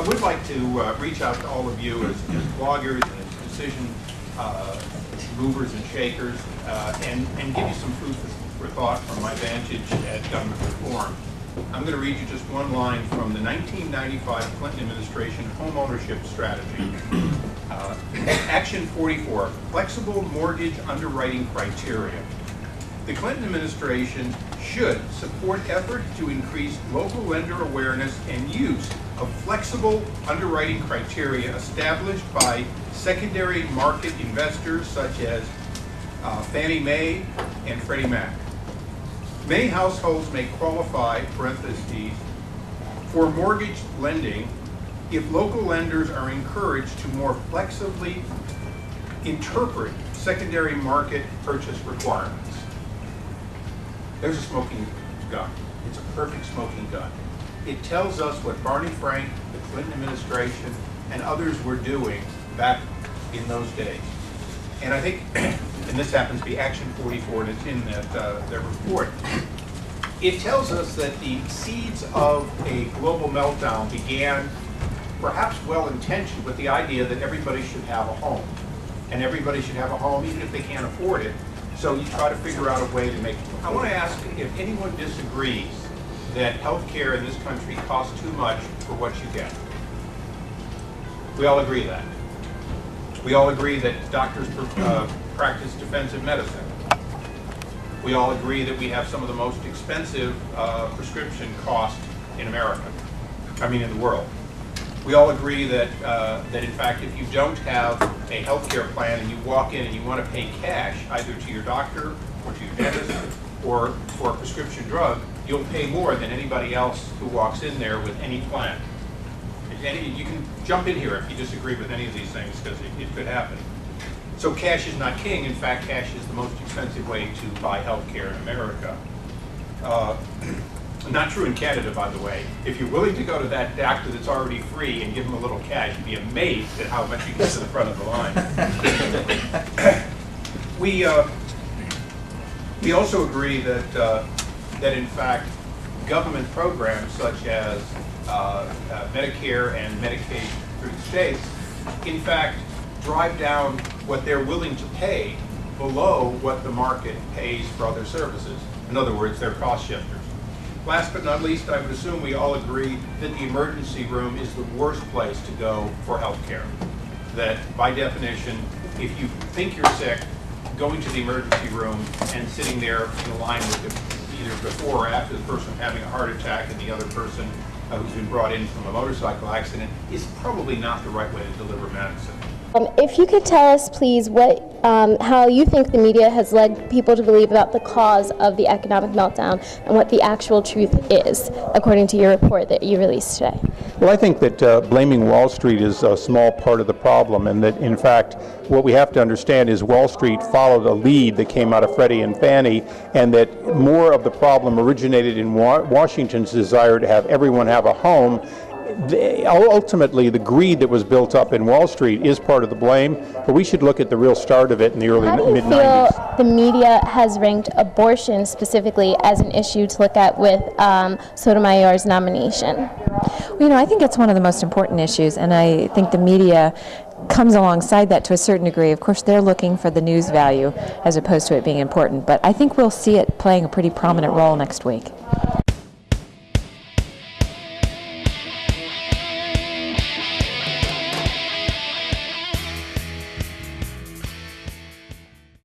would like to reach out to all of you as bloggers and as decision movers and shakers and give you some food for thought from my vantage at government reform. I'm going to read you just one line from the 1995 Clinton administration home ownership strategy. Action 44, flexible mortgage underwriting criteria. The Clinton administration should support efforts to increase local lender awareness and use of flexible underwriting criteria established by secondary market investors such as Fannie Mae and Freddie Mac. May households may qualify, parentheses, for mortgage lending if local lenders are encouraged to more flexibly interpret secondary market purchase requirements. There's a smoking gun. It's a perfect smoking gun. It tells us what Barney Frank, the Clinton administration, and others were doing back in those days. And I think, and this happens to be Action 44, and it's in their report, it tells us that the seeds of a global meltdown began, perhaps well-intentioned, with the idea that everybody should have a home. And everybody should have a home even if they can't afford it. So you try to figure out a way to make it. I want to ask if anyone disagrees that health care in this country costs too much for what you get. We all agree that. We all agree that doctors practice defensive medicine. We all agree that we have some of the most expensive prescription costs in America, in the world. We all agree that that in fact, if you don't have a health care plan and you walk in and you want to pay cash, either to your doctor or to your dentist or for a prescription drug, you'll pay more than anybody else who walks in there with any plan. You can jump in here if you disagree with any of these things, because it could happen. So cash is not king. In fact, cash is the most expensive way to buy health care in America. Not true in Canada, by the way. If you're willing to go to that doctor that's already free and give him a little cash, you'd be amazed at how much you get to the front of the line. We also agree that that in fact government programs such as Medicare and Medicaid through the states, in fact, drive down what they're willing to pay below what the market pays for other services. In other words, they're cost shifters. Last but not least, I would assume we all agree that the emergency room is the worst place to go for health care. That by definition, if you think you're sick, going to the emergency room and sitting there in a line with either before or after the person having a heart attack and the other person who's been brought in from a motorcycle accident is probably not the right way to deliver medicine. If you could tell us, please, how you think the media has led people to believe about the cause of the economic meltdown and what the actual truth is, according to your report that you released today. Well, I think that blaming Wall Street is a small part of the problem, and that, in fact, what we have to understand is Wall Street followed a lead that came out of Freddie and Fannie, and that more of the problem originated in Washington's desire to have everyone have a home. Ultimately, the greed that was built up in Wall Street is part of the blame, but we should look at the real start of it in the early mid-90s. How do you feel the media has ranked abortion specifically as an issue to look at with Sotomayor's nomination? Well, I think it's one of the most important issues, and I think the media comes alongside that to a certain degree. Of course, they're looking for the news value as opposed to it being important, but I think we'll see it playing a pretty prominent role next week.